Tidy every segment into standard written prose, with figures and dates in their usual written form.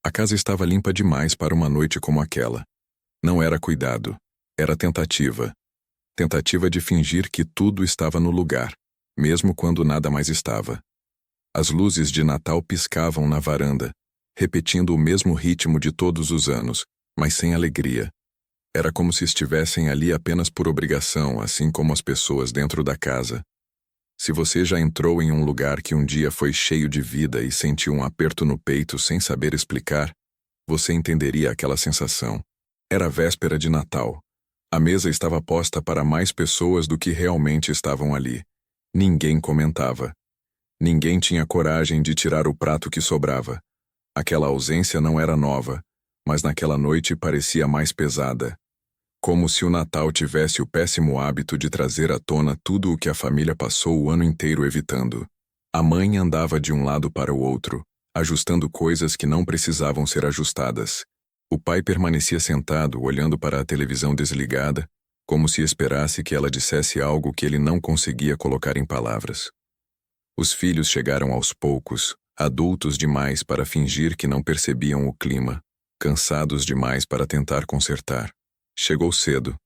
A casa estava limpa demais para uma noite como aquela. Não era cuidado, era tentativa. Tentativa de fingir que tudo estava no lugar, mesmo quando nada mais estava. As luzes de Natal piscavam na varanda, repetindo o mesmo ritmo de todos os anos, mas sem alegria. Era como se estivessem ali apenas por obrigação, assim como as pessoas dentro da casa. Se você já entrou em um lugar que um dia foi cheio de vida e sentiu um aperto no peito sem saber explicar, você entenderia aquela sensação. Era véspera de Natal. A mesa estava posta para mais pessoas do que realmente estavam ali. Ninguém comentava. Ninguém tinha coragem de tirar o prato que sobrava. Aquela ausência não era nova, mas naquela noite parecia mais pesada. Como se o Natal tivesse o péssimo hábito de trazer à tona tudo o que a família passou o ano inteiro evitando. A mãe andava de um lado para o outro, ajustando coisas que não precisavam ser ajustadas. O pai permanecia sentado, olhando para a televisão desligada, como se esperasse que ela dissesse algo que ele não conseguia colocar em palavras. Os filhos chegaram aos poucos, adultos demais para fingir que não percebiam o clima, cansados demais para tentar consertar. Chegou cedo,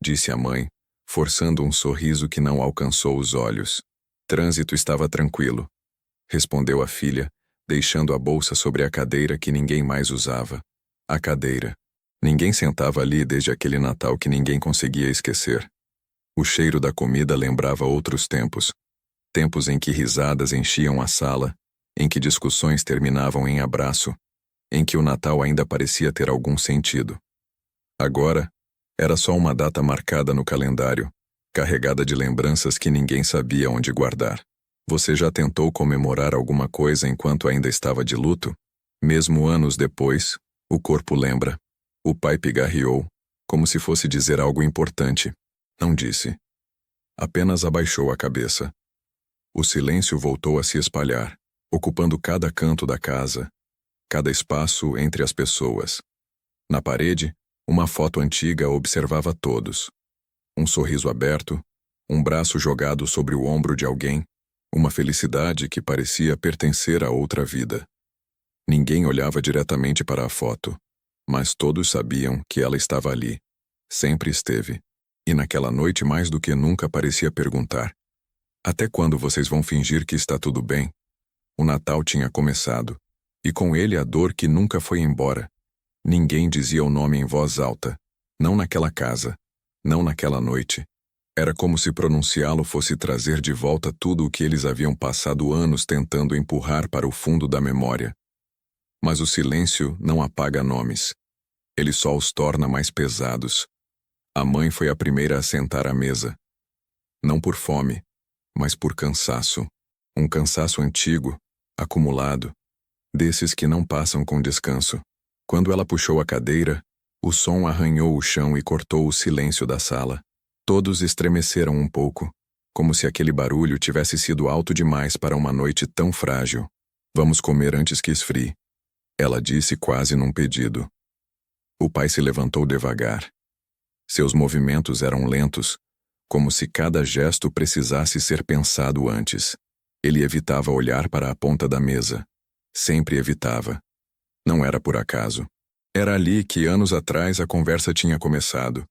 disse a mãe, forçando um sorriso que não alcançou os olhos. Trânsito estava tranquilo, respondeu a filha, deixando a bolsa sobre a cadeira que ninguém mais usava. A cadeira. Ninguém sentava ali desde aquele Natal que ninguém conseguia esquecer. O cheiro da comida lembrava outros tempos. Tempos em que risadas enchiam a sala, em que discussões terminavam em abraço, em que o Natal ainda parecia ter algum sentido. Agora, era só uma data marcada no calendário, carregada de lembranças que ninguém sabia onde guardar. Você já tentou comemorar alguma coisa enquanto ainda estava de luto? Mesmo anos depois, o corpo lembra. O pai pigarreou, como se fosse dizer algo importante. Não disse. Apenas abaixou a cabeça. O silêncio voltou a se espalhar, ocupando cada canto da casa, cada espaço entre as pessoas. Na parede, uma foto antiga observava todos. Um sorriso aberto, um braço jogado sobre o ombro de alguém, uma felicidade que parecia pertencer a outra vida. Ninguém olhava diretamente para a foto, mas todos sabiam que ela estava ali. Sempre esteve. E naquela noite mais do que nunca parecia perguntar: até quando vocês vão fingir que está tudo bem? O Natal tinha começado, e com ele a dor que nunca foi embora. Ninguém dizia o nome em voz alta, não naquela casa, não naquela noite. Era como se pronunciá-lo fosse trazer de volta tudo o que eles haviam passado anos tentando empurrar para o fundo da memória. Mas o silêncio não apaga nomes. Ele só os torna mais pesados. A mãe foi a primeira a sentar à mesa. Não por fome, mas por cansaço. Um cansaço antigo, acumulado, desses que não passam com descanso. Quando ela puxou a cadeira, o som arranhou o chão e cortou o silêncio da sala. Todos estremeceram um pouco, como se aquele barulho tivesse sido alto demais para uma noite tão frágil. Vamos comer antes que esfrie, ela disse quase num pedido. O pai se levantou devagar. Seus movimentos eram lentos, como se cada gesto precisasse ser pensado antes. Ele evitava olhar para a ponta da mesa. Sempre evitava. Não era por acaso. Era ali que anos atrás a conversa tinha começado.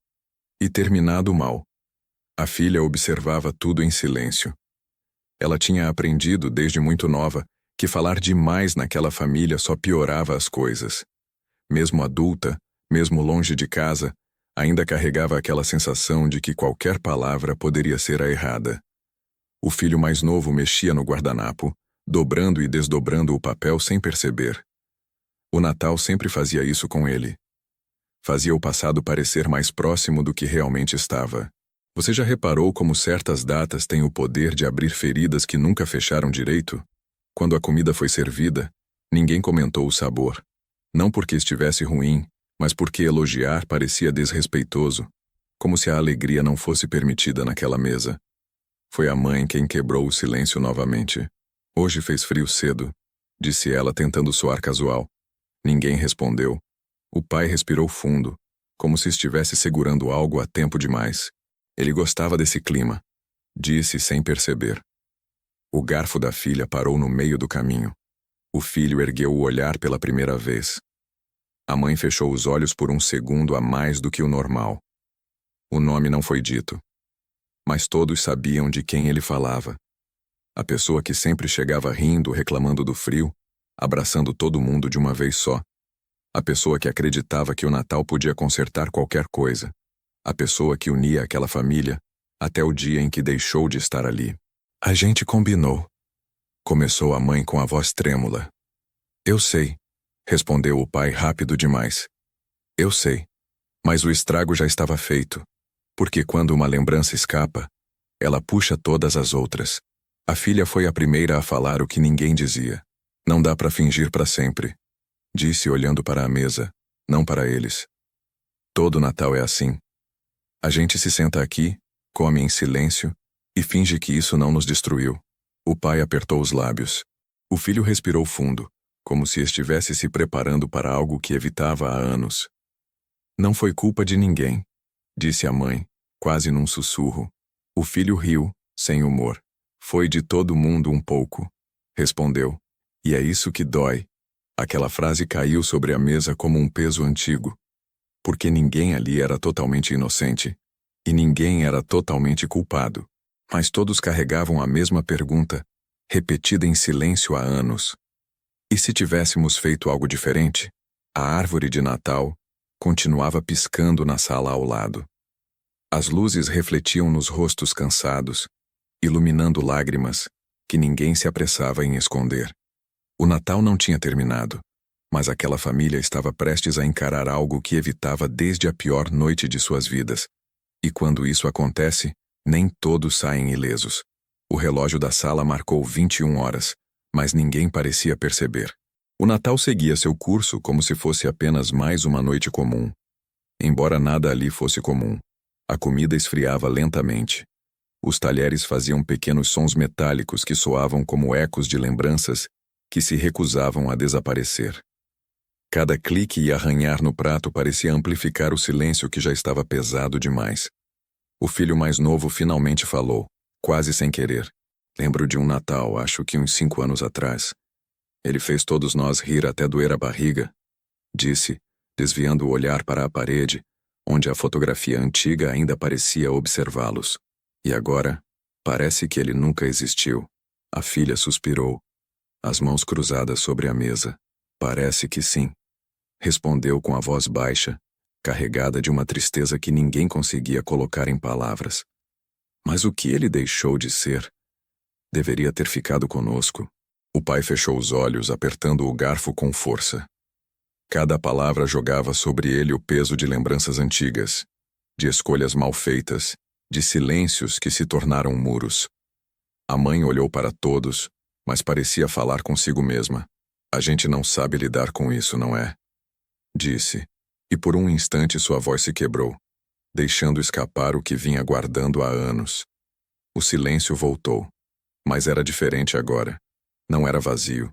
E terminado mal. A filha observava tudo em silêncio. Ela tinha aprendido, desde muito nova, que falar demais naquela família só piorava as coisas. Mesmo adulta, mesmo longe de casa, ainda carregava aquela sensação de que qualquer palavra poderia ser a errada. O filho mais novo mexia no guardanapo, dobrando e desdobrando o papel sem perceber. O Natal sempre fazia isso com ele. Fazia o passado parecer mais próximo do que realmente estava. Você já reparou como certas datas têm o poder de abrir feridas que nunca fecharam direito? Quando a comida foi servida, ninguém comentou o sabor. Não porque estivesse ruim, mas porque elogiar parecia desrespeitoso, como se a alegria não fosse permitida naquela mesa. Foi a mãe quem quebrou o silêncio novamente. Hoje fez frio cedo, disse ela tentando soar casual. Ninguém respondeu. O pai respirou fundo, como se estivesse segurando algo há tempo demais. Ele gostava desse clima, disse sem perceber. O garfo da filha parou no meio do caminho. O filho ergueu o olhar pela primeira vez. A mãe fechou os olhos por um segundo a mais do que o normal. O nome não foi dito. Mas todos sabiam de quem ele falava. A pessoa que sempre chegava rindo, reclamando do frio, abraçando todo mundo de uma vez só. A pessoa que acreditava que o Natal podia consertar qualquer coisa. A pessoa que unia aquela família até o dia em que deixou de estar ali. A gente combinou. Começou a mãe com a voz trêmula. Eu sei, respondeu o pai rápido demais. Eu sei, mas o estrago já estava feito. Porque quando uma lembrança escapa, ela puxa todas as outras. A filha foi a primeira a falar o que ninguém dizia. Não dá para fingir para sempre. Disse olhando para a mesa, não para eles. Todo Natal é assim. A gente se senta aqui, come em silêncio e finge que isso não nos destruiu. O pai apertou os lábios. O filho respirou fundo, como se estivesse se preparando para algo que evitava há anos. Não foi culpa de ninguém, disse a mãe, quase num sussurro. O filho riu, sem humor. Foi de todo mundo um pouco, respondeu. E é isso que dói. Aquela frase caiu sobre a mesa como um peso antigo. Porque ninguém ali era totalmente inocente. E ninguém era totalmente culpado. Mas todos carregavam a mesma pergunta, repetida em silêncio há anos. E se tivéssemos feito algo diferente? A árvore de Natal continuava piscando na sala ao lado. As luzes refletiam nos rostos cansados, iluminando lágrimas que ninguém se apressava em esconder. O Natal não tinha terminado, mas aquela família estava prestes a encarar algo que evitava desde a pior noite de suas vidas. E quando isso acontece, nem todos saem ilesos. O relógio da sala marcou 21 horas, mas ninguém parecia perceber. O Natal seguia seu curso como se fosse apenas mais uma noite comum. Embora nada ali fosse comum, a comida esfriava lentamente. Os talheres faziam pequenos sons metálicos que soavam como ecos de lembranças que se recusavam a desaparecer. Cada clique e arranhar no prato parecia amplificar o silêncio que já estava pesado demais. O filho mais novo finalmente falou, quase sem querer. Lembro de um Natal, acho que uns 5 anos atrás. Ele fez todos nós rir até doer a barriga, disse, desviando o olhar para a parede, onde a fotografia antiga ainda parecia observá-los. E agora, parece que ele nunca existiu. A filha suspirou, as mãos cruzadas sobre a mesa. Parece que sim. Respondeu com a voz baixa, carregada de uma tristeza que ninguém conseguia colocar em palavras. Mas o que ele deixou de ser? Deveria ter ficado conosco. O pai fechou os olhos, apertando o garfo com força. Cada palavra jogava sobre ele o peso de lembranças antigas, de escolhas mal feitas, de silêncios que se tornaram muros. A mãe olhou para todos, mas parecia falar consigo mesma. A gente não sabe lidar com isso, não é? Disse, e por um instante sua voz se quebrou, deixando escapar o que vinha guardando há anos. O silêncio voltou, mas era diferente agora. Não era vazio.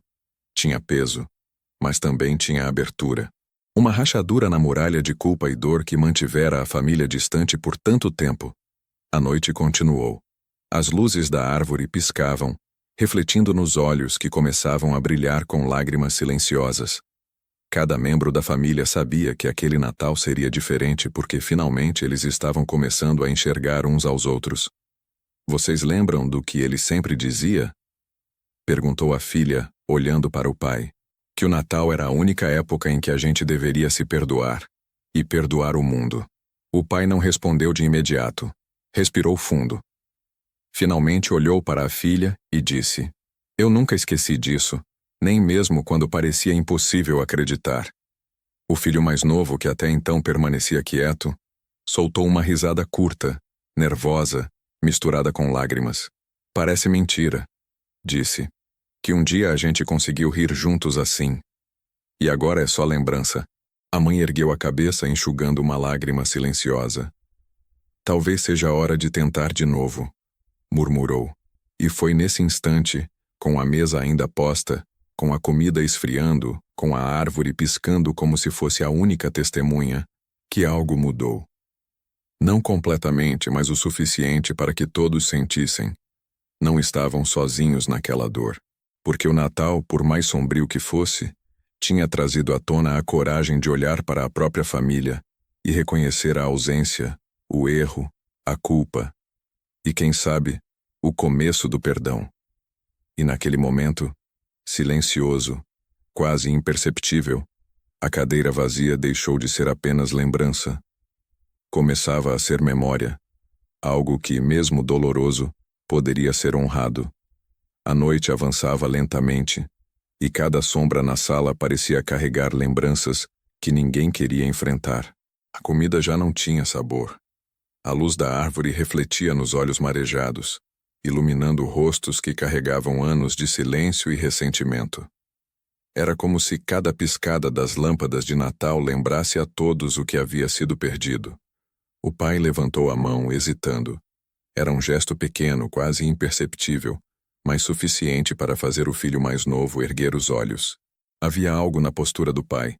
Tinha peso, mas também tinha abertura. Uma rachadura na muralha de culpa e dor que mantivera a família distante por tanto tempo. A noite continuou. As luzes da árvore piscavam, refletindo nos olhos que começavam a brilhar com lágrimas silenciosas. Cada membro da família sabia que aquele Natal seria diferente porque finalmente eles estavam começando a enxergar uns aos outros. Vocês lembram do que ele sempre dizia? Perguntou a filha, olhando para o pai. Que o Natal era a única época em que a gente deveria se perdoar. E perdoar o mundo. O pai não respondeu de imediato. Respirou fundo. Finalmente olhou para a filha e disse: Eu nunca esqueci disso, nem mesmo quando parecia impossível acreditar. O filho mais novo, que até então permanecia quieto, soltou uma risada curta, nervosa, misturada com lágrimas. Parece mentira, disse, que um dia a gente conseguiu rir juntos assim. E agora é só lembrança. A mãe ergueu a cabeça enxugando uma lágrima silenciosa. Talvez seja a hora de tentar de novo, murmurou. E foi nesse instante, com a mesa ainda posta, com a comida esfriando, com a árvore piscando como se fosse a única testemunha, que algo mudou. Não completamente, mas o suficiente para que todos sentissem. Não estavam sozinhos naquela dor. Porque o Natal, por mais sombrio que fosse, tinha trazido à tona a coragem de olhar para a própria família e reconhecer a ausência, o erro, a culpa e, quem sabe, o começo do perdão. E naquele momento, silencioso, quase imperceptível, a cadeira vazia deixou de ser apenas lembrança. Começava a ser memória, algo que, mesmo doloroso, poderia ser honrado. A noite avançava lentamente, e cada sombra na sala parecia carregar lembranças que ninguém queria enfrentar. A comida já não tinha sabor. A luz da árvore refletia nos olhos marejados, iluminando rostos que carregavam anos de silêncio e ressentimento. Era como se cada piscada das lâmpadas de Natal lembrasse a todos o que havia sido perdido. O pai levantou a mão, hesitando. Era um gesto pequeno, quase imperceptível, mas suficiente para fazer o filho mais novo erguer os olhos. Havia algo na postura do pai,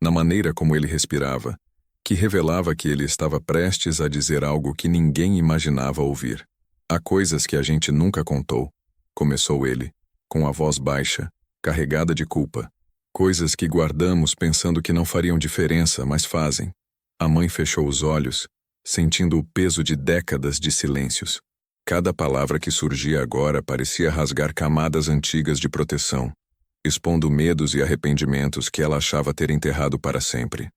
na maneira como ele respirava, que revelava que ele estava prestes a dizer algo que ninguém imaginava ouvir. Há coisas que a gente nunca contou, começou ele, com a voz baixa, carregada de culpa. Coisas que guardamos pensando que não fariam diferença, mas fazem. A mãe fechou os olhos, sentindo o peso de décadas de silêncios. Cada palavra que surgia agora parecia rasgar camadas antigas de proteção, expondo medos e arrependimentos que ela achava ter enterrado para sempre.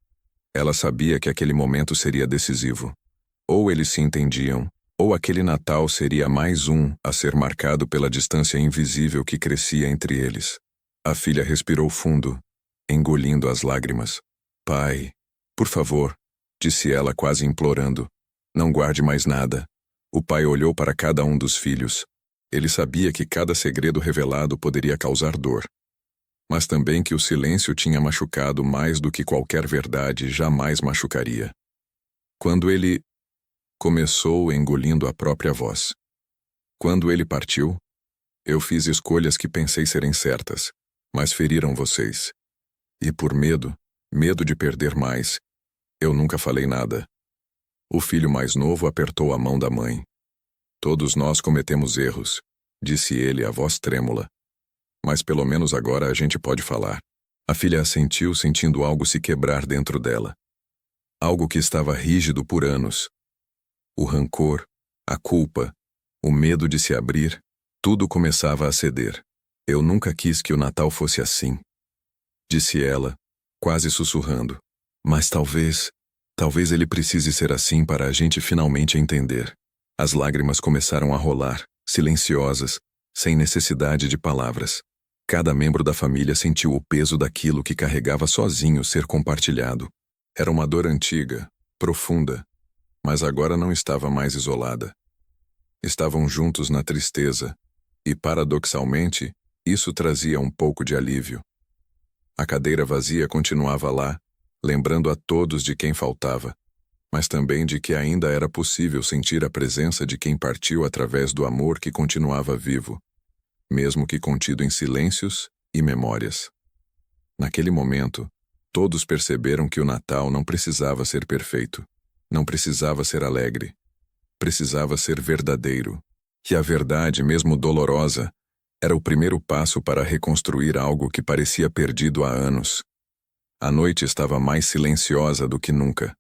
Ela sabia que aquele momento seria decisivo. Ou eles se entendiam, ou aquele Natal seria mais um a ser marcado pela distância invisível que crescia entre eles. A filha respirou fundo, engolindo as lágrimas. Pai, por favor, disse ela quase implorando. Não guarde mais nada. O pai olhou para cada um dos filhos. Ele sabia que cada segredo revelado poderia causar dor, mas também que o silêncio tinha machucado mais do que qualquer verdade jamais machucaria. Quando ele começou engolindo a própria voz. Quando ele partiu, eu fiz escolhas que pensei serem certas, mas feriram vocês. E por medo de perder mais, eu nunca falei nada. O filho mais novo apertou a mão da mãe. Todos nós cometemos erros, disse ele, a voz trêmula. Mas pelo menos agora a gente pode falar. A filha assentiu, sentindo algo se quebrar dentro dela. Algo que estava rígido por anos. O rancor, a culpa, o medo de se abrir, tudo começava a ceder. Eu nunca quis que o Natal fosse assim, disse ela, quase sussurrando. Mas talvez ele precise ser assim para a gente finalmente entender. As lágrimas começaram a rolar, silenciosas, sem necessidade de palavras. Cada membro da família sentiu o peso daquilo que carregava sozinho ser compartilhado. Era uma dor antiga, profunda, mas agora não estava mais isolada. Estavam juntos na tristeza, e, paradoxalmente, isso trazia um pouco de alívio. A cadeira vazia continuava lá, lembrando a todos de quem faltava, mas também de que ainda era possível sentir a presença de quem partiu através do amor que continuava vivo, mesmo que contido em silêncios e memórias. Naquele momento, todos perceberam que o Natal não precisava ser perfeito, não precisava ser alegre, precisava ser verdadeiro, que a verdade, mesmo dolorosa, era o primeiro passo para reconstruir algo que parecia perdido há anos. A noite estava mais silenciosa do que nunca.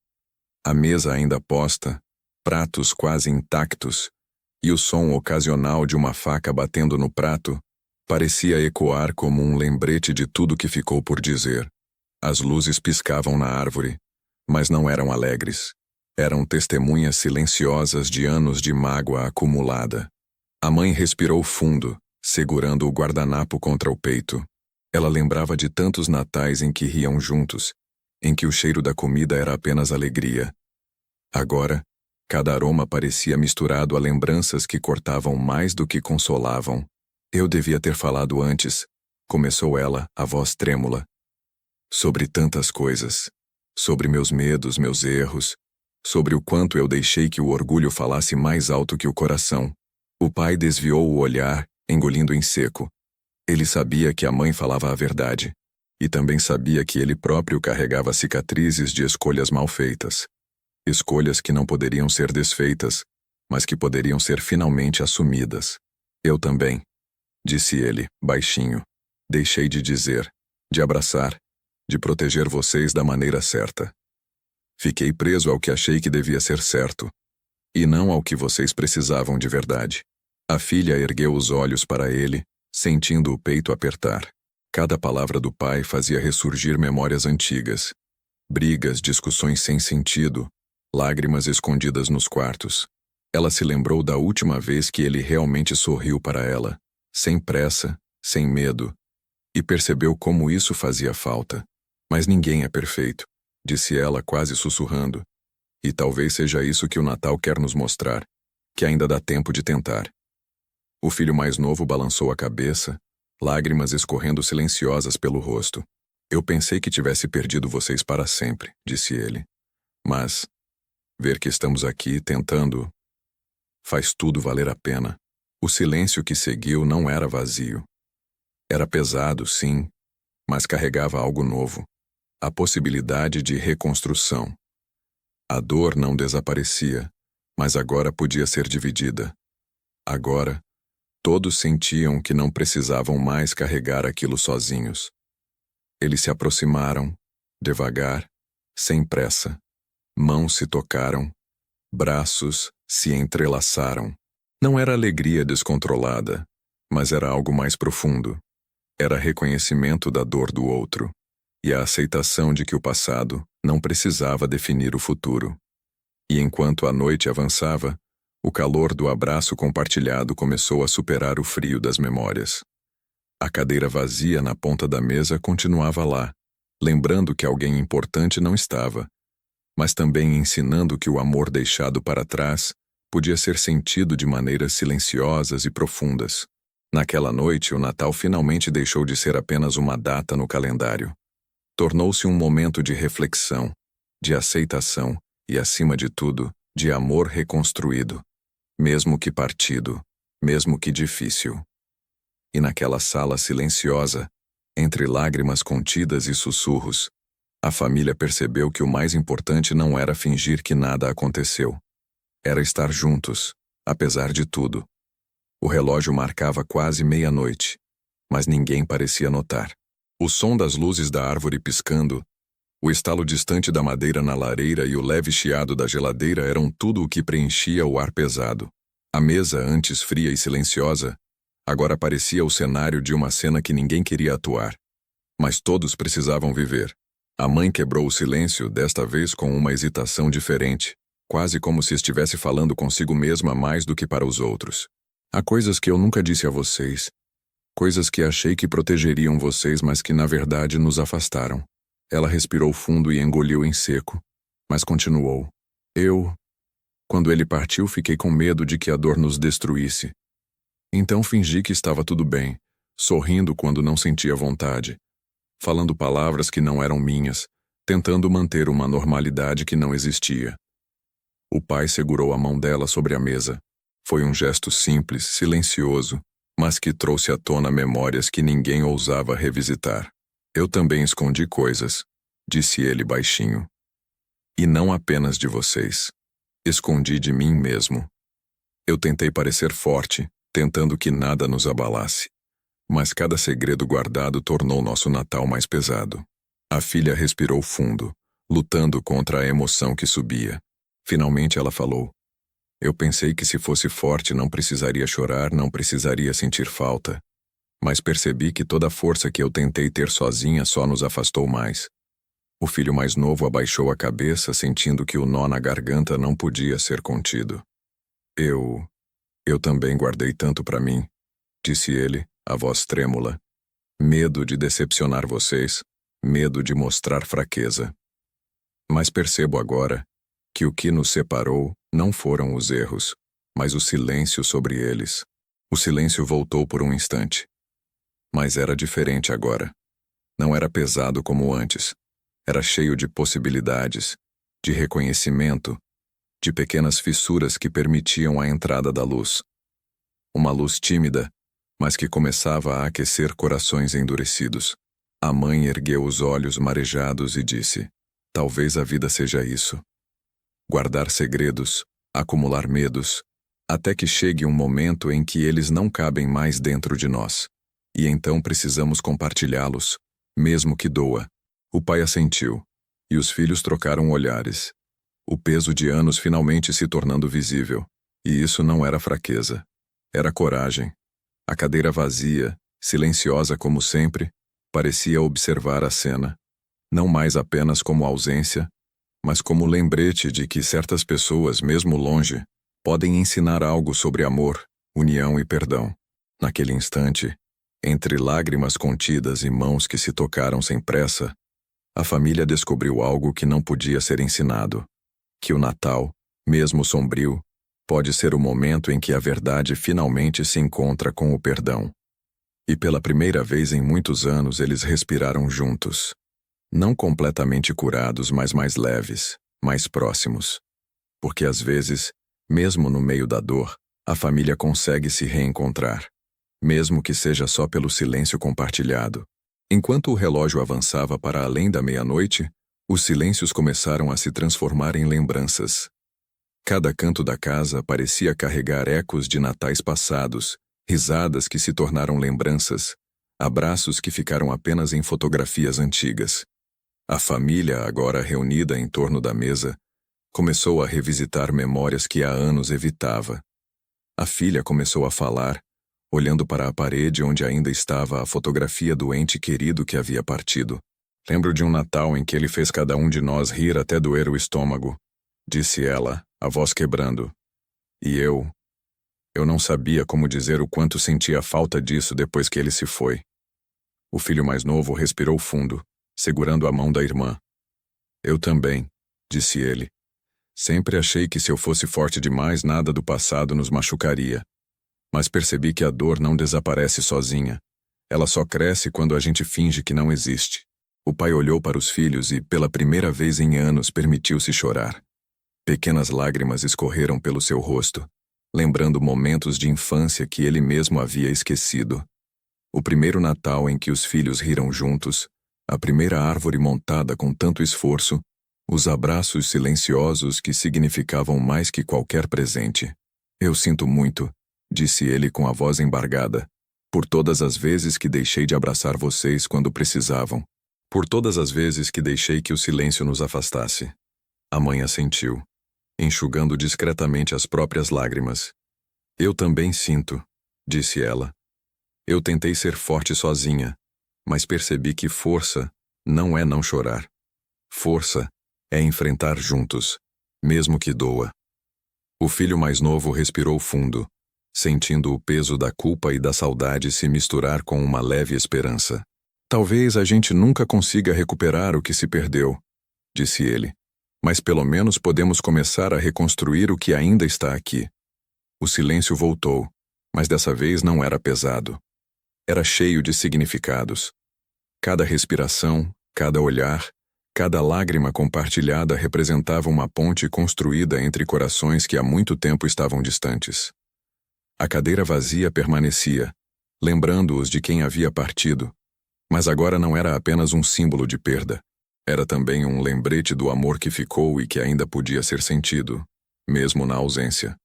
A mesa ainda posta, pratos quase intactos, e o som ocasional de uma faca batendo no prato parecia ecoar como um lembrete de tudo que ficou por dizer. As luzes piscavam na árvore, mas não eram alegres. Eram testemunhas silenciosas de anos de mágoa acumulada. A mãe respirou fundo, segurando o guardanapo contra o peito. Ela lembrava de tantos natais em que riam juntos, em que o cheiro da comida era apenas alegria. Agora, cada aroma parecia misturado a lembranças que cortavam mais do que consolavam. Eu devia ter falado antes, começou ela, a voz trêmula. Sobre tantas coisas. Sobre meus medos, meus erros. Sobre o quanto eu deixei que o orgulho falasse mais alto que o coração. O pai desviou o olhar, engolindo em seco. Ele sabia que a mãe falava a verdade. E também sabia que ele próprio carregava cicatrizes de escolhas mal feitas. Escolhas que não poderiam ser desfeitas, mas que poderiam ser finalmente assumidas. Eu também. disse ele, baixinho. Deixei de dizer, de abraçar, de proteger vocês da maneira certa. Fiquei preso ao que achei que devia ser certo, e não ao que vocês precisavam de verdade. A filha ergueu os olhos para ele, sentindo o peito apertar. Cada palavra do pai fazia ressurgir memórias antigas. Brigas, discussões sem sentido, lágrimas escondidas nos quartos. Ela se lembrou da última vez que ele realmente sorriu para ela, sem pressa, sem medo, e percebeu como isso fazia falta. Mas ninguém é perfeito, disse ela quase sussurrando. E talvez seja isso que o Natal quer nos mostrar, que ainda dá tempo de tentar. O filho mais novo balançou a cabeça, lágrimas escorrendo silenciosas pelo rosto. Eu pensei que tivesse perdido vocês para sempre, disse ele. Mas ver que estamos aqui tentando faz tudo valer a pena. O silêncio que seguiu não era vazio. Era pesado, sim, mas carregava algo novo. A possibilidade de reconstrução. A dor não desaparecia, mas agora podia ser dividida. Agora, todos sentiam que não precisavam mais carregar aquilo sozinhos. Eles se aproximaram, devagar, sem pressa. Mãos se tocaram, braços se entrelaçaram. Não era alegria descontrolada, mas era algo mais profundo. Era reconhecimento da dor do outro, e a aceitação de que o passado não precisava definir o futuro. E enquanto a noite avançava, o calor do abraço compartilhado começou a superar o frio das memórias. A cadeira vazia na ponta da mesa continuava lá, lembrando que alguém importante não estava, mas também ensinando que o amor deixado para trás podia ser sentido de maneiras silenciosas e profundas. Naquela noite, o Natal finalmente deixou de ser apenas uma data no calendário. Tornou-se um momento de reflexão, de aceitação e, acima de tudo, de amor reconstruído, mesmo que partido, mesmo que difícil. E naquela sala silenciosa, entre lágrimas contidas e sussurros, a família percebeu que o mais importante não era fingir que nada aconteceu. Era estar juntos, apesar de tudo. O relógio marcava quase meia-noite, mas ninguém parecia notar. O som das luzes da árvore piscando, o estalo distante da madeira na lareira e o leve chiado da geladeira eram tudo o que preenchia o ar pesado. A mesa, antes fria e silenciosa, agora parecia o cenário de uma cena que ninguém queria atuar. Mas todos precisavam viver. A mãe quebrou o silêncio, desta vez com uma hesitação diferente, quase como se estivesse falando consigo mesma mais do que para os outros. Há coisas que eu nunca disse a vocês. Coisas que achei que protegeriam vocês, mas que na verdade nos afastaram. Ela respirou fundo e engoliu em seco, mas continuou. Quando ele partiu, fiquei com medo de que a dor nos destruísse. Então fingi que estava tudo bem, sorrindo quando não sentia vontade, falando palavras que não eram minhas, tentando manter uma normalidade que não existia. O pai segurou a mão dela sobre a mesa. Foi um gesto simples, silencioso, mas que trouxe à tona memórias que ninguém ousava revisitar. Eu também escondi coisas, disse ele baixinho. E não apenas de vocês. Escondi de mim mesmo. Eu tentei parecer forte, tentando que nada nos abalasse. Mas cada segredo guardado tornou nosso Natal mais pesado. A filha respirou fundo, lutando contra a emoção que subia. Finalmente ela falou. Eu pensei que se fosse forte não precisaria chorar, não precisaria sentir falta. Mas percebi que toda a força que eu tentei ter sozinha só nos afastou mais. O filho mais novo abaixou a cabeça, sentindo que o nó na garganta não podia ser contido. Eu também guardei tanto para mim, disse ele, a voz trêmula. Medo de decepcionar vocês, medo de mostrar fraqueza. Mas percebo agora que o que nos separou não foram os erros, mas o silêncio sobre eles. O silêncio voltou por um instante. Mas era diferente agora. Não era pesado como antes. Era cheio de possibilidades, de reconhecimento, de pequenas fissuras que permitiam a entrada da luz. Uma luz tímida, mas que começava a aquecer corações endurecidos. A mãe ergueu os olhos marejados e disse: talvez a vida seja isso. Guardar segredos, acumular medos, Até que chegue um momento em que eles não cabem mais dentro de nós. E então precisamos compartilhá-los, mesmo que doa. O pai assentiu, e os filhos trocaram olhares. O peso de anos finalmente se tornando visível. E isso não era fraqueza. Era coragem. A cadeira vazia, silenciosa como sempre, parecia observar a cena. Não mais apenas como ausência, mas como lembrete de que certas pessoas, mesmo longe, podem ensinar algo sobre amor, união e perdão. Naquele instante, entre lágrimas contidas e mãos que se tocaram sem pressa, a família descobriu algo que não podia ser ensinado: que o Natal, mesmo sombrio, pode ser o momento em que a verdade finalmente se encontra com o perdão. E pela primeira vez em muitos anos eles respiraram juntos. Não completamente curados, mas mais leves, mais próximos. Porque às vezes, mesmo no meio da dor, a família consegue se reencontrar, mesmo que seja só pelo silêncio compartilhado. Enquanto o relógio avançava para além da meia-noite, os silêncios começaram a se transformar em lembranças. Cada canto da casa parecia carregar ecos de natais passados, risadas que se tornaram lembranças, abraços que ficaram apenas em fotografias antigas. A família, agora reunida em torno da mesa, começou a revisitar memórias que há anos evitava. A filha começou a falar, olhando para a parede onde ainda estava a fotografia do ente querido que havia partido. Lembro de um Natal em que ele fez cada um de nós rir até doer o estômago, disse ela, a voz quebrando. E eu não sabia como dizer o quanto sentia falta disso depois que ele se foi. O filho mais novo respirou fundo, segurando a mão da irmã. Eu também, disse ele. Sempre achei que se eu fosse forte demais, nada do passado nos machucaria. Mas percebi que a dor não desaparece sozinha. Ela só cresce quando a gente finge que não existe. O pai olhou para os filhos e, pela primeira vez em anos, permitiu-se chorar. Pequenas lágrimas escorreram pelo seu rosto, lembrando momentos de infância que ele mesmo havia esquecido. O primeiro Natal em que os filhos riram juntos, a primeira árvore montada com tanto esforço, os abraços silenciosos que significavam mais que qualquer presente. Eu sinto muito, disse ele com a voz embargada, por todas as vezes que deixei de abraçar vocês quando precisavam, por todas as vezes que deixei que o silêncio nos afastasse. A mãe assentiu, enxugando discretamente as próprias lágrimas. Eu também sinto, disse ela. Eu tentei ser forte sozinha, mas percebi que força não é não chorar. Força é enfrentar juntos, mesmo que doa. O filho mais novo respirou fundo, sentindo o peso da culpa e da saudade se misturar com uma leve esperança. Talvez a gente nunca consiga recuperar o que se perdeu, disse ele, mas pelo menos podemos começar a reconstruir o que ainda está aqui. O silêncio voltou, mas dessa vez não era pesado. Era cheio de significados. Cada respiração, cada olhar, cada lágrima compartilhada representava uma ponte construída entre corações que há muito tempo estavam distantes. A cadeira vazia permanecia, lembrando-os de quem havia partido, mas agora não era apenas um símbolo de perda. Era também um lembrete do amor que ficou e que ainda podia ser sentido, mesmo na ausência.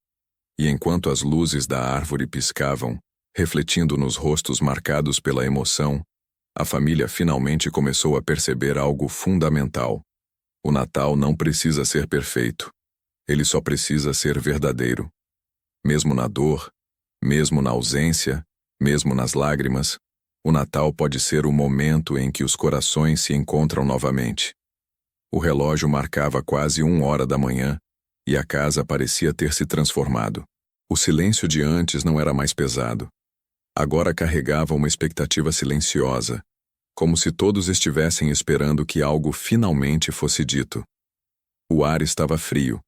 E enquanto as luzes da árvore piscavam, refletindo nos rostos marcados pela emoção, a família finalmente começou a perceber algo fundamental. O Natal não precisa ser perfeito. Ele só precisa ser verdadeiro. Mesmo na dor, mesmo na ausência, mesmo nas lágrimas, o Natal pode ser o momento em que os corações se encontram novamente. O relógio marcava quase 1h da manhã e a casa parecia ter se transformado. O silêncio de antes não era mais pesado. Agora carregava uma expectativa silenciosa, como se todos estivessem esperando que algo finalmente fosse dito. O ar estava frio,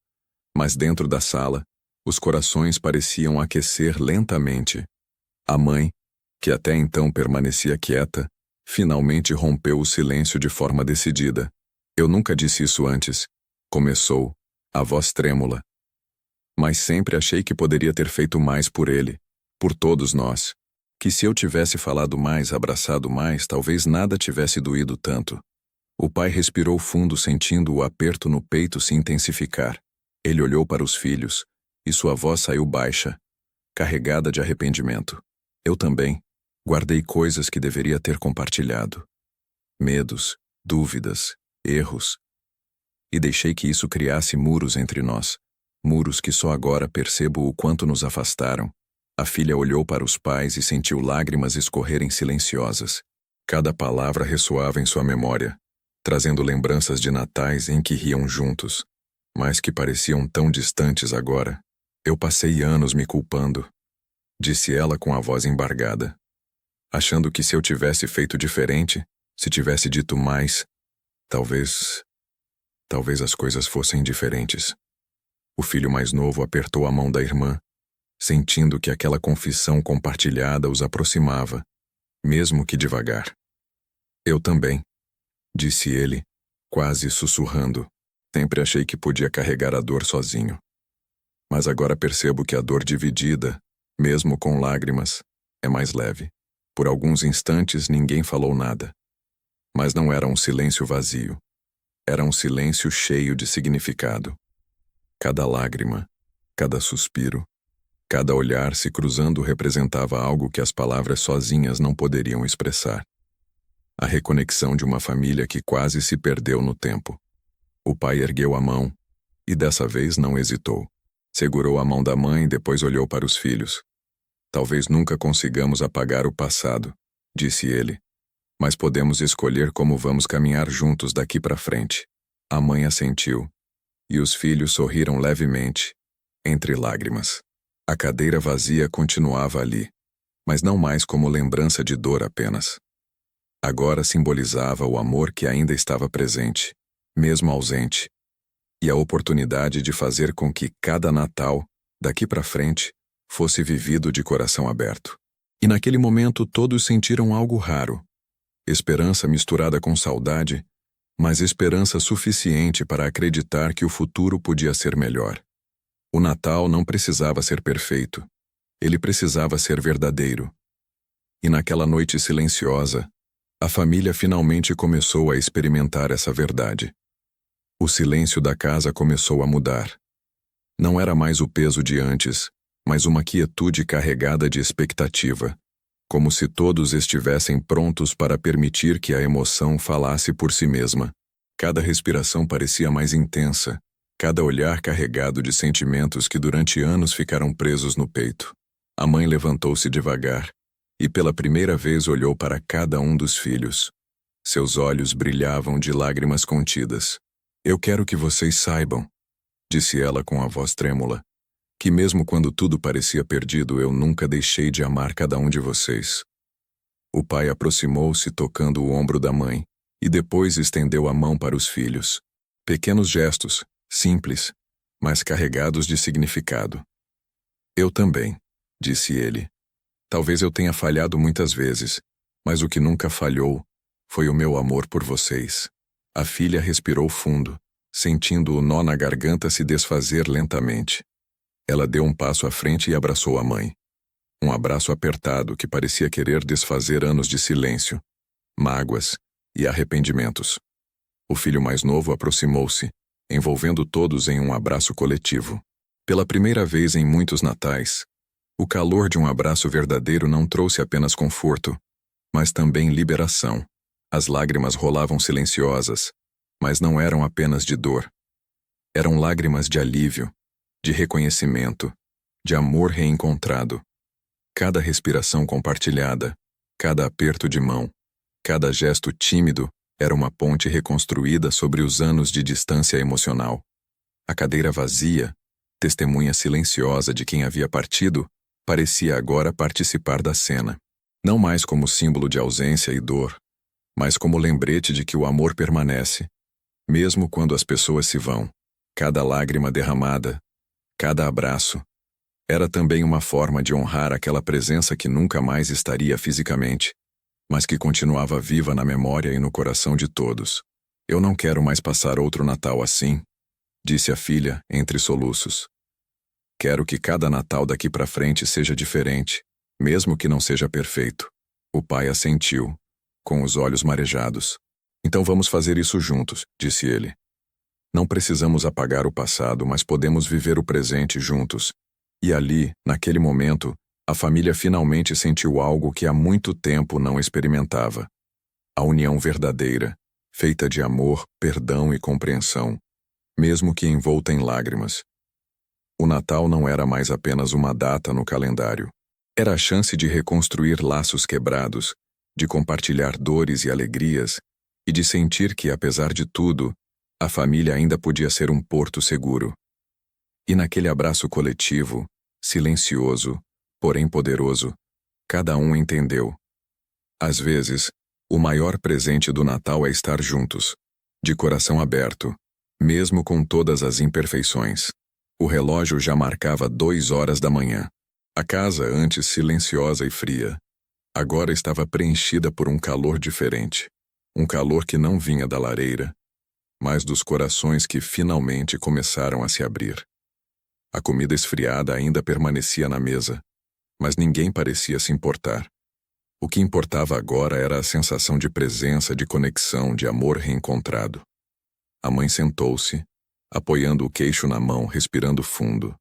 mas dentro da sala, os corações pareciam aquecer lentamente. A mãe, que até então permanecia quieta, finalmente rompeu o silêncio de forma decidida. Eu nunca disse isso antes, começou, a voz trêmula. Mas sempre achei que poderia ter feito mais por ele, por todos nós. Que se eu tivesse falado mais, abraçado mais, talvez nada tivesse doído tanto. O pai respirou fundo, sentindo o aperto no peito se intensificar. Ele olhou para os filhos, e sua voz saiu baixa, carregada de arrependimento. Eu também guardei coisas que deveria ter compartilhado. Medos, dúvidas, erros. E deixei que isso criasse muros entre nós. Muros que só agora percebo o quanto nos afastaram. A filha olhou para os pais e sentiu lágrimas escorrerem silenciosas. Cada palavra ressoava em sua memória, trazendo lembranças de natais em que riam juntos, mas que pareciam tão distantes agora. Eu passei anos me culpando, disse ela com a voz embargada, achando que se eu tivesse feito diferente, se tivesse dito mais, talvez as coisas fossem diferentes. O filho mais novo apertou a mão da irmã, sentindo que aquela confissão compartilhada os aproximava, mesmo que devagar. Eu também, disse ele, quase sussurrando. Sempre achei que podia carregar a dor sozinho. Mas agora percebo que a dor dividida, mesmo com lágrimas, é mais leve. Por alguns instantes ninguém falou nada. Mas não era um silêncio vazio. Era um silêncio cheio de significado. Cada lágrima, cada suspiro, cada olhar se cruzando representava algo que as palavras sozinhas não poderiam expressar. A reconexão de uma família que quase se perdeu no tempo. O pai ergueu a mão, e dessa vez não hesitou. Segurou a mão da mãe e depois olhou para os filhos. Talvez nunca consigamos apagar o passado, disse ele, mas podemos escolher como vamos caminhar juntos daqui para frente. A mãe assentiu, e os filhos sorriram levemente, entre lágrimas. A cadeira vazia continuava ali, mas não mais como lembrança de dor apenas. Agora simbolizava o amor que ainda estava presente, mesmo ausente, e a oportunidade de fazer com que cada Natal, daqui para frente, fosse vivido de coração aberto. E naquele momento todos sentiram algo raro. Esperança misturada com saudade, mas esperança suficiente para acreditar que o futuro podia ser melhor. O Natal não precisava ser perfeito. Ele precisava ser verdadeiro. E naquela noite silenciosa, a família finalmente começou a experimentar essa verdade. O silêncio da casa começou a mudar. Não era mais o peso de antes, mas uma quietude carregada de expectativa, como se todos estivessem prontos para permitir que a emoção falasse por si mesma. Cada respiração parecia mais intensa, cada olhar carregado de sentimentos que durante anos ficaram presos no peito. A mãe levantou-se devagar, e pela primeira vez olhou para cada um dos filhos. Seus olhos brilhavam de lágrimas contidas. Eu quero que vocês saibam, disse ela com a voz trêmula, que mesmo quando tudo parecia perdido, eu nunca deixei de amar cada um de vocês. O pai aproximou-se tocando o ombro da mãe, e depois estendeu a mão para os filhos. Pequenos gestos, simples, mas carregados de significado. Eu também, disse ele. Talvez eu tenha falhado muitas vezes, mas o que nunca falhou foi o meu amor por vocês. A filha respirou fundo, sentindo o nó na garganta se desfazer lentamente. Ela deu um passo à frente e abraçou a mãe. Um abraço apertado que parecia querer desfazer anos de silêncio, mágoas e arrependimentos. O filho mais novo aproximou-se, envolvendo todos em um abraço coletivo. Pela primeira vez em muitos natais, o calor de um abraço verdadeiro não trouxe apenas conforto, mas também liberação. As lágrimas rolavam silenciosas, mas não eram apenas de dor. Eram lágrimas de alívio, de reconhecimento, de amor reencontrado. Cada respiração compartilhada, cada aperto de mão, cada gesto tímido era uma ponte reconstruída sobre os anos de distância emocional. A cadeira vazia, testemunha silenciosa de quem havia partido, parecia agora participar da cena. Não mais como símbolo de ausência e dor, mas como lembrete de que o amor permanece, mesmo quando as pessoas se vão. Cada lágrima derramada, cada abraço, era também uma forma de honrar aquela presença que nunca mais estaria fisicamente, mas que continuava viva na memória e no coração de todos. Eu não quero mais passar outro Natal assim, disse a filha, entre soluços. Quero que cada Natal daqui para frente seja diferente, mesmo que não seja perfeito. O pai assentiu, com os olhos marejados. Então vamos fazer isso juntos, disse ele. Não precisamos apagar o passado, mas podemos viver o presente juntos. E ali, naquele momento, a família finalmente sentiu algo que há muito tempo não experimentava. A união verdadeira, feita de amor, perdão e compreensão, mesmo que envolta em lágrimas. O Natal não era mais apenas uma data no calendário. Era a chance de reconstruir laços quebrados, de compartilhar dores e alegrias, e de sentir que, apesar de tudo, a família ainda podia ser um porto seguro. E naquele abraço coletivo, silencioso, porém poderoso, cada um entendeu. Às vezes, o maior presente do Natal é estar juntos, de coração aberto, mesmo com todas as imperfeições. O relógio já marcava 2 horas da manhã. A casa, antes silenciosa e fria, agora estava preenchida por um calor diferente. Um calor que não vinha da lareira, mas dos corações que finalmente começaram a se abrir. A comida esfriada ainda permanecia na mesa, mas ninguém parecia se importar. O que importava agora era a sensação de presença, de conexão, de amor reencontrado. A mãe sentou-se, apoiando o queixo na mão, respirando fundo.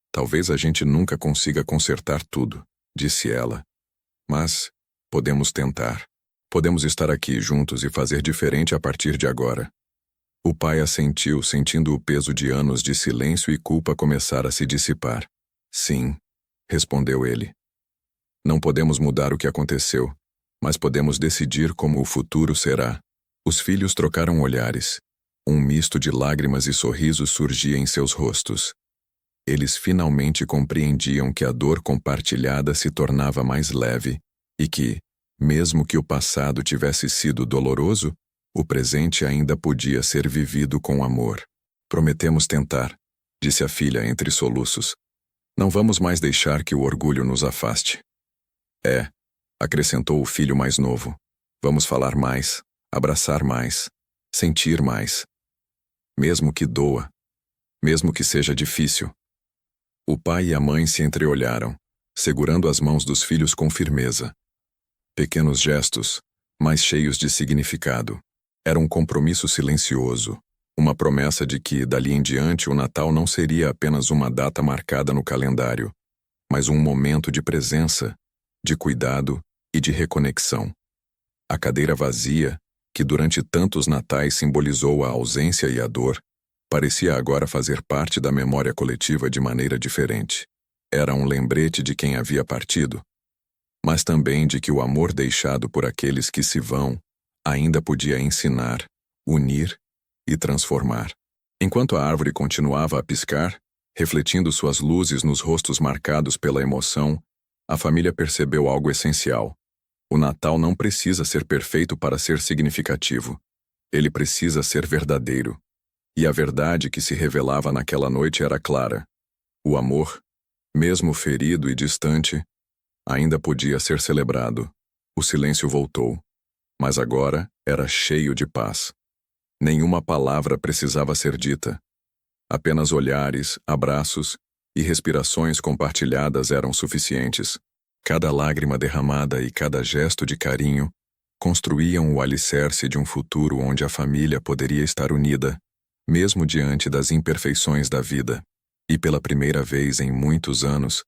Talvez a gente nunca consiga consertar tudo, disse ela. Mas podemos tentar. Podemos estar aqui juntos e fazer diferente a partir de agora. O pai assentiu, sentindo o peso de anos de silêncio e culpa começar a se dissipar. Sim, respondeu ele. Não podemos mudar o que aconteceu, mas podemos decidir como o futuro será. Os filhos trocaram olhares. Um misto de lágrimas e sorrisos surgia em seus rostos. Eles finalmente compreendiam que a dor compartilhada se tornava mais leve e que, mesmo que o passado tivesse sido doloroso, o presente ainda podia ser vivido com amor. Prometemos tentar, disse a filha entre soluços. Não vamos mais deixar que o orgulho nos afaste. É, acrescentou o filho mais novo. Vamos falar mais, abraçar mais, sentir mais. Mesmo que doa, mesmo que seja difícil. O pai e a mãe se entreolharam, segurando as mãos dos filhos com firmeza. Pequenos gestos, mas cheios de significado. Era um compromisso silencioso, uma promessa de que, dali em diante, o Natal não seria apenas uma data marcada no calendário, mas um momento de presença, de cuidado e de reconexão. A cadeira vazia, que durante tantos natais simbolizou a ausência e a dor, parecia agora fazer parte da memória coletiva de maneira diferente. Era um lembrete de quem havia partido, mas também de que o amor deixado por aqueles que se vão ainda podia ensinar, unir e transformar. Enquanto a árvore continuava a piscar, refletindo suas luzes nos rostos marcados pela emoção, a família percebeu algo essencial. O Natal não precisa ser perfeito para ser significativo. Ele precisa ser verdadeiro. E a verdade que se revelava naquela noite era clara. O amor, mesmo ferido e distante, ainda podia ser celebrado. O silêncio voltou, mas agora era cheio de paz. Nenhuma palavra precisava ser dita. Apenas olhares, abraços e respirações compartilhadas eram suficientes. Cada lágrima derramada e cada gesto de carinho construíam o alicerce de um futuro onde a família poderia estar unida, mesmo diante das imperfeições da vida. E pela primeira vez em muitos anos,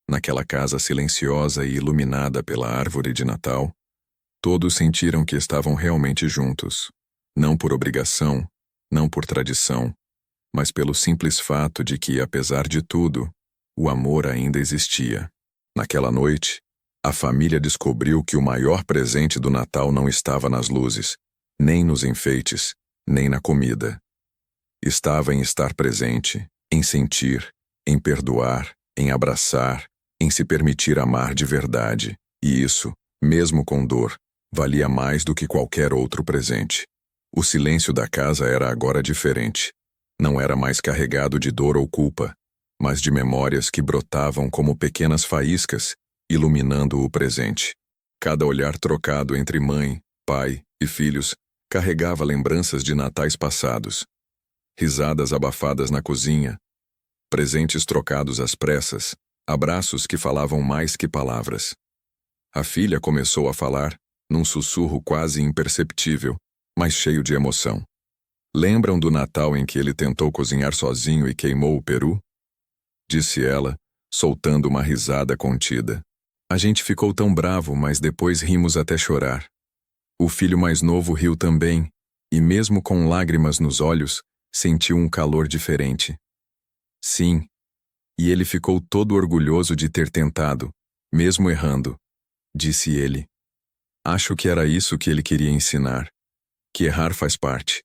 naquela casa silenciosa e iluminada pela árvore de Natal, todos sentiram que estavam realmente juntos, não por obrigação, não por tradição, mas pelo simples fato de que, apesar de tudo, o amor ainda existia. Naquela noite, a família descobriu que o maior presente do Natal não estava nas luzes, nem nos enfeites, nem na comida. Estava em estar presente, em sentir, em perdoar, em abraçar, em se permitir amar de verdade. E isso, mesmo com dor, valia mais do que qualquer outro presente. O silêncio da casa era agora diferente. Não era mais carregado de dor ou culpa, mas de memórias que brotavam como pequenas faíscas, iluminando o presente. Cada olhar trocado entre mãe, pai e filhos carregava lembranças de natais passados. Risadas abafadas na cozinha, presentes trocados às pressas, abraços que falavam mais que palavras. A filha começou a falar, num sussurro quase imperceptível, mas cheio de emoção. Lembram do Natal em que ele tentou cozinhar sozinho e queimou o peru? Disse ela, soltando uma risada contida. A gente ficou tão bravo, mas depois rimos até chorar. O filho mais novo riu também, e mesmo com lágrimas nos olhos, sentiu um calor diferente. Sim, e ele ficou todo orgulhoso de ter tentado, mesmo errando, disse ele. Acho que era isso que ele queria ensinar, que errar faz parte,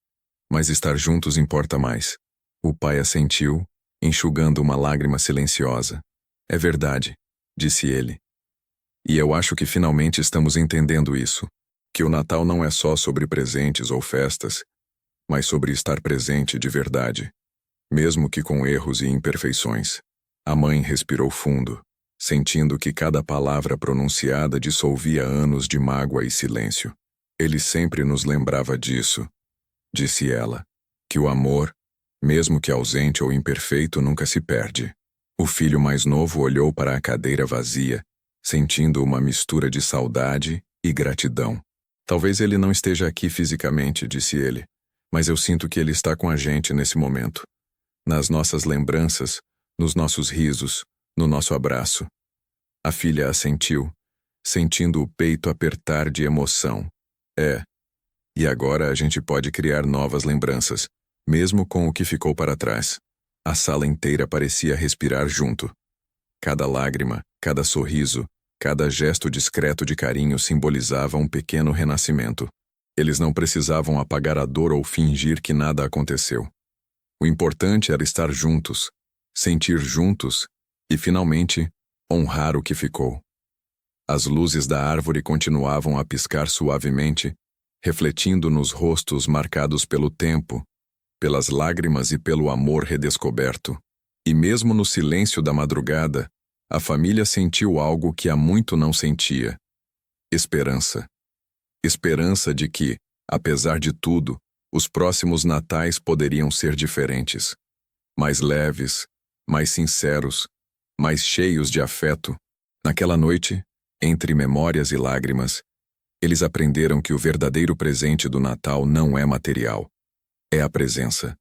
mas estar juntos importa mais. O pai assentiu, enxugando uma lágrima silenciosa. É verdade, disse ele. E eu acho que finalmente estamos entendendo isso, que o Natal não é só sobre presentes ou festas, mas sobre estar presente de verdade, mesmo que com erros e imperfeições. A mãe respirou fundo, sentindo que cada palavra pronunciada dissolvia anos de mágoa e silêncio. Ele sempre nos lembrava disso, disse ela, que o amor, mesmo que ausente ou imperfeito, nunca se perde. O filho mais novo olhou para a cadeira vazia, sentindo uma mistura de saudade e gratidão. Talvez ele não esteja aqui fisicamente, disse ele, mas eu sinto que ele está com a gente nesse momento. Nas nossas lembranças, nos nossos risos, no nosso abraço. A filha assentiu, sentindo o peito apertar de emoção. E agora a gente pode criar novas lembranças, mesmo com o que ficou para trás. A sala inteira parecia respirar junto. Cada lágrima, cada sorriso, cada gesto discreto de carinho simbolizava um pequeno renascimento. Eles não precisavam apagar a dor ou fingir que nada aconteceu. O importante era estar juntos, sentir juntos e, finalmente, honrar o que ficou. As luzes da árvore continuavam a piscar suavemente, refletindo nos rostos marcados pelo tempo, pelas lágrimas e pelo amor redescoberto. E mesmo no silêncio da madrugada, a família sentiu algo que há muito não sentia: esperança. Esperança de que, apesar de tudo, os próximos natais poderiam ser diferentes. Mais leves, mais sinceros, mais cheios de afeto. Naquela noite, entre memórias e lágrimas, eles aprenderam que o verdadeiro presente do Natal não é material. É a presença.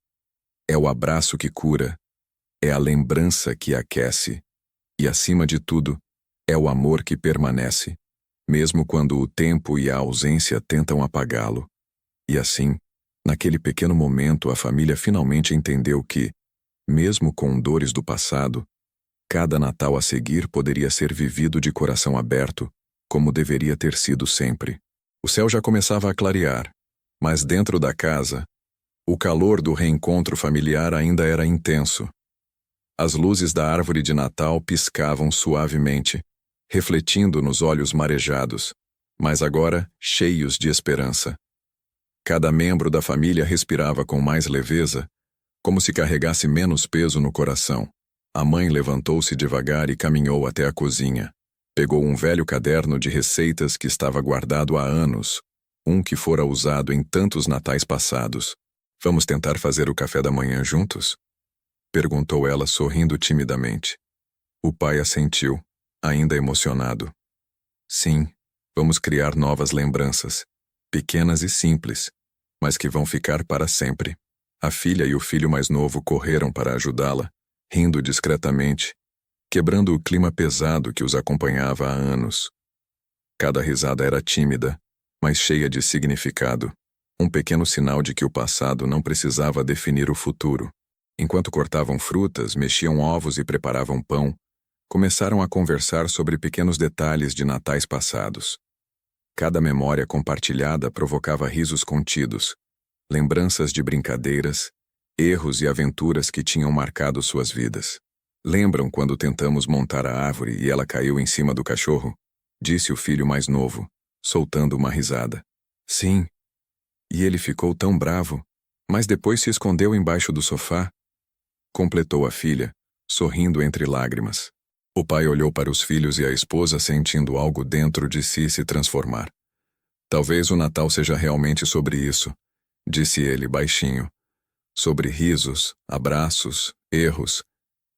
É o abraço que cura. É a lembrança que aquece. E, acima de tudo, é o amor que permanece, mesmo quando o tempo e a ausência tentam apagá-lo. E assim, naquele pequeno momento, a família finalmente entendeu que, mesmo com dores do passado, cada Natal a seguir poderia ser vivido de coração aberto, como deveria ter sido sempre. O céu já começava a clarear, mas dentro da casa, o calor do reencontro familiar ainda era intenso. As luzes da árvore de Natal piscavam suavemente, refletindo nos olhos marejados, mas agora cheios de esperança. Cada membro da família respirava com mais leveza, como se carregasse menos peso no coração. A mãe levantou-se devagar e caminhou até a cozinha. Pegou um velho caderno de receitas que estava guardado há anos, um que fora usado em tantos natais passados. Vamos tentar fazer o café da manhã juntos? Perguntou ela sorrindo timidamente. O pai assentiu, ainda emocionado. Sim, vamos criar novas lembranças, pequenas e simples, mas que vão ficar para sempre. A filha e o filho mais novo correram para ajudá-la, rindo discretamente, quebrando o clima pesado que os acompanhava há anos. Cada risada era tímida, mas cheia de significado, um pequeno sinal de que o passado não precisava definir o futuro. Enquanto cortavam frutas, mexiam ovos e preparavam pão, começaram a conversar sobre pequenos detalhes de natais passados. Cada memória compartilhada provocava risos contidos, lembranças de brincadeiras, erros e aventuras que tinham marcado suas vidas. Lembram quando tentamos montar a árvore e ela caiu em cima do cachorro? Disse o filho mais novo, soltando uma risada. Sim. E ele ficou tão bravo, mas depois se escondeu embaixo do sofá. Completou a filha, sorrindo entre lágrimas. O pai olhou para os filhos e a esposa sentindo algo dentro de si se transformar. Talvez o Natal seja realmente sobre isso, disse ele baixinho. Sobre risos, abraços, erros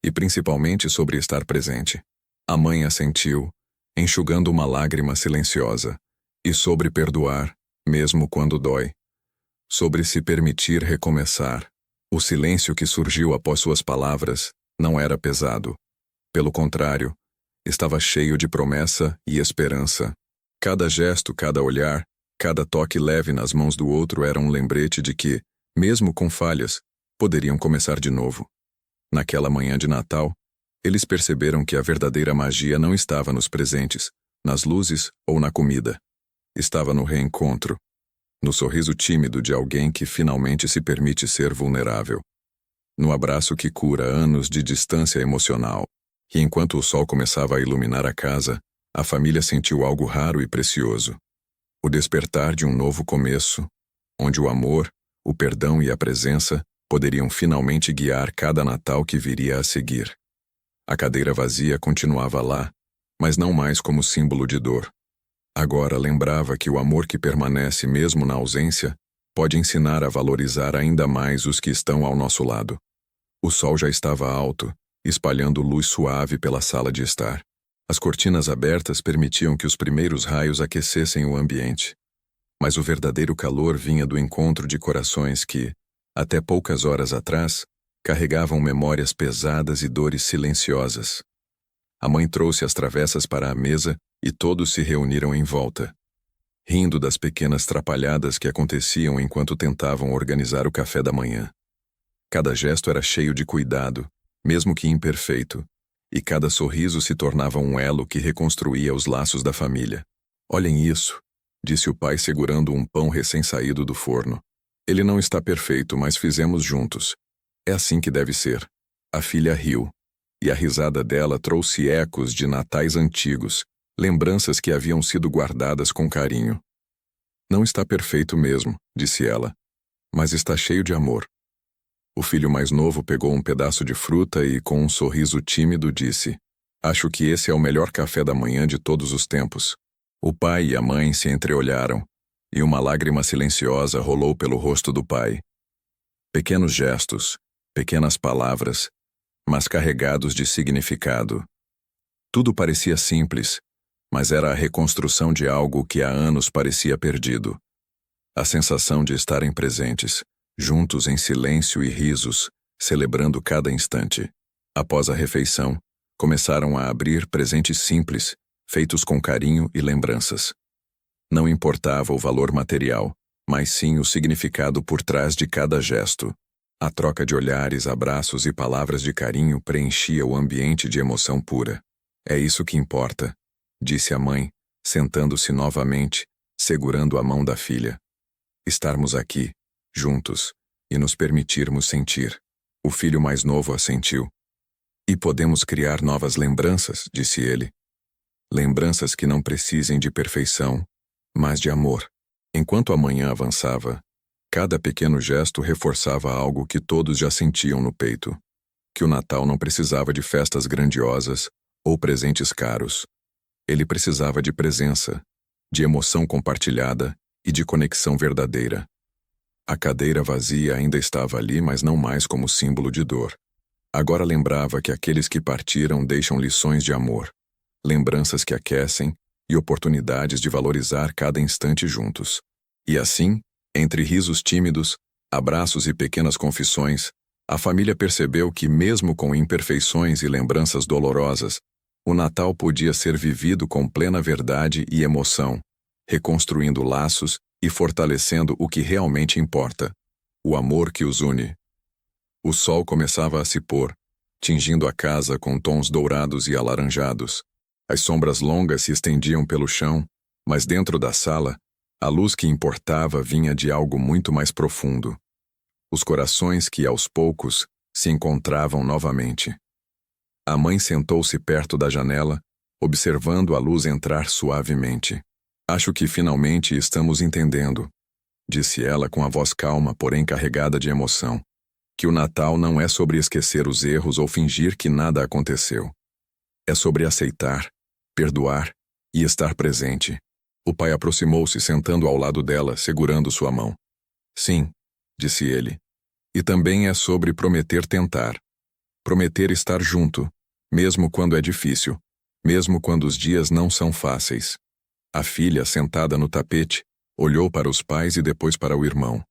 e principalmente sobre estar presente. A mãe assentiu, enxugando uma lágrima silenciosa, e sobre perdoar, mesmo quando dói. sobre se permitir recomeçar. O silêncio que surgiu após suas palavras não era pesado. Pelo contrário, estava cheio de promessa e esperança. Cada gesto, cada olhar, cada toque leve nas mãos do outro era um lembrete de que, mesmo com falhas, poderiam começar de novo. Naquela manhã de Natal, eles perceberam que a verdadeira magia não estava nos presentes, nas luzes ou na comida. Estava no reencontro, no sorriso tímido de alguém que finalmente se permite ser vulnerável, no abraço que cura anos de distância emocional. E enquanto o sol começava a iluminar a casa, a família sentiu algo raro e precioso. O despertar de um novo começo, onde o amor, o perdão e a presença poderiam finalmente guiar cada Natal que viria a seguir. A cadeira vazia continuava lá, mas não mais como símbolo de dor. Agora lembrava que o amor que permanece mesmo na ausência pode ensinar a valorizar ainda mais os que estão ao nosso lado. O sol já estava alto, espalhando luz suave pela sala de estar. As cortinas abertas permitiam que os primeiros raios aquecessem o ambiente. Mas o verdadeiro calor vinha do encontro de corações que, até poucas horas atrás, carregavam memórias pesadas e dores silenciosas. A mãe trouxe as travessas para a mesa e todos se reuniram em volta, rindo das pequenas trapalhadas que aconteciam enquanto tentavam organizar o café da manhã. Cada gesto era cheio de cuidado, mesmo que imperfeito, e cada sorriso se tornava um elo que reconstruía os laços da família. "Olhem isso", disse o pai segurando um pão recém-saído do forno. "Ele não está perfeito, mas fizemos juntos. É assim que deve ser." A filha riu, e a risada dela trouxe ecos de natais antigos, lembranças que haviam sido guardadas com carinho. "Não está perfeito mesmo", disse ela, "mas está cheio de amor." O filho mais novo pegou um pedaço de fruta e, com um sorriso tímido, disse: "Acho que esse é o melhor café da manhã de todos os tempos." O pai e a mãe se entreolharam, e uma lágrima silenciosa rolou pelo rosto do pai. Pequenos gestos, pequenas palavras, mas carregados de significado. Tudo parecia simples, mas era a reconstrução de algo que há anos parecia perdido. A sensação de estarem presentes, juntos em silêncio e risos, celebrando cada instante. Após a refeição, começaram a abrir presentes simples, feitos com carinho e lembranças. Não importava o valor material, mas sim o significado por trás de cada gesto. A troca de olhares, abraços e palavras de carinho preenchia o ambiente de emoção pura. "É isso que importa", disse a mãe, sentando-se novamente, segurando a mão da filha. "Estarmos aqui, juntos, e nos permitirmos sentir." O filho mais novo assentiu. "E podemos criar novas lembranças", disse ele. "Lembranças que não precisem de perfeição, mas de amor." Enquanto a manhã avançava, cada pequeno gesto reforçava algo que todos já sentiam no peito: que o Natal não precisava de festas grandiosas ou presentes caros. Ele precisava de presença, de emoção compartilhada e de conexão verdadeira. A cadeira vazia ainda estava ali, mas não mais como símbolo de dor. Agora lembrava que aqueles que partiram deixam lições de amor, lembranças que aquecem e oportunidades de valorizar cada instante juntos. E assim, entre risos tímidos, abraços e pequenas confissões, a família percebeu que, mesmo com imperfeições e lembranças dolorosas, o Natal podia ser vivido com plena verdade e emoção, reconstruindo laços e fortalecendo o que realmente importa: o amor que os une. O sol começava a se pôr, tingindo a casa com tons dourados e alaranjados. As sombras longas se estendiam pelo chão, mas dentro da sala, a luz que importava vinha de algo muito mais profundo. Os corações que, aos poucos, se encontravam novamente. A mãe sentou-se perto da janela, observando a luz entrar suavemente. "Acho que finalmente estamos entendendo", disse ela com a voz calma, porém carregada de emoção, "que o Natal não é sobre esquecer os erros ou fingir que nada aconteceu. É sobre aceitar, perdoar e estar presente." O pai aproximou-se, sentando ao lado dela, segurando sua mão. "Sim", disse ele, "e também é sobre prometer tentar. Prometer estar junto, mesmo quando é difícil, mesmo quando os dias não são fáceis." A filha, sentada no tapete, olhou para os pais e depois para o irmão.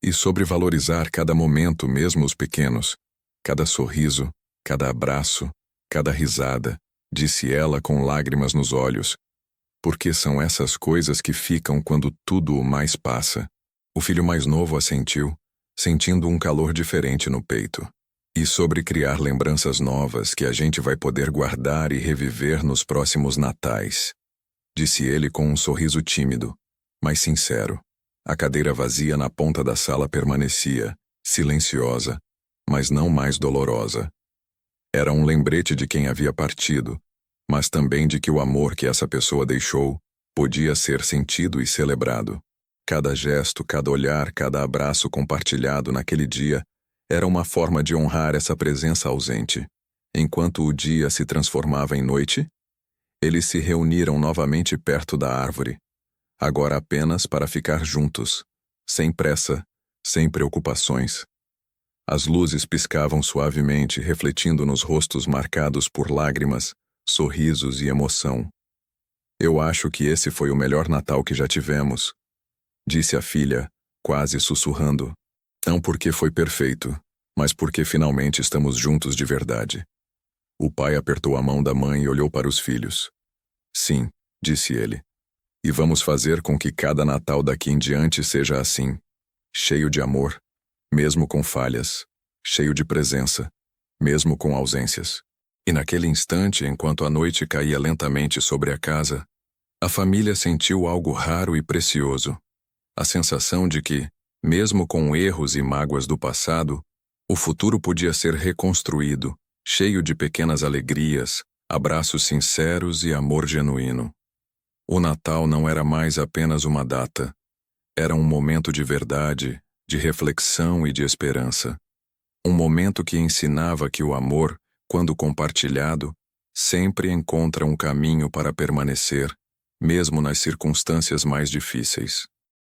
E sobre valorizar cada momento, mesmo os pequenos, cada sorriso, cada abraço, cada risada, disse ela com lágrimas nos olhos, porque são essas coisas que ficam quando tudo o mais passa. O filho mais novo assentiu, sentindo um calor diferente no peito. E sobre criar lembranças novas que a gente vai poder guardar e reviver nos próximos natais, disse ele com um sorriso tímido, mas sincero. A cadeira vazia na ponta da sala permanecia, silenciosa, mas não mais dolorosa. Era um lembrete de quem havia partido, mas também de que o amor que essa pessoa deixou podia ser sentido e celebrado. Cada gesto, cada olhar, cada abraço compartilhado naquele dia era uma forma de honrar essa presença ausente. Enquanto o dia se transformava em noite, eles se reuniram novamente perto da árvore, agora apenas para ficar juntos, sem pressa, sem preocupações. As luzes piscavam suavemente, refletindo nos rostos marcados por lágrimas, sorrisos e emoção. Eu acho que esse foi o melhor Natal que já tivemos, disse a filha, quase sussurrando. Não porque foi perfeito, mas porque finalmente estamos juntos de verdade. O pai apertou a mão da mãe e olhou para os filhos. Sim, disse ele. E vamos fazer com que cada Natal daqui em diante seja assim, cheio de amor, mesmo com falhas, cheio de presença, mesmo com ausências. E naquele instante, enquanto a noite caía lentamente sobre a casa, a família sentiu algo raro e precioso. A sensação de que, mesmo com erros e mágoas do passado, o futuro podia ser reconstruído, cheio de pequenas alegrias, abraços sinceros e amor genuíno. O Natal não era mais apenas uma data. Era um momento de verdade, de reflexão e de esperança. Um momento que ensinava que o amor, quando compartilhado, sempre encontra um caminho para permanecer, mesmo nas circunstâncias mais difíceis.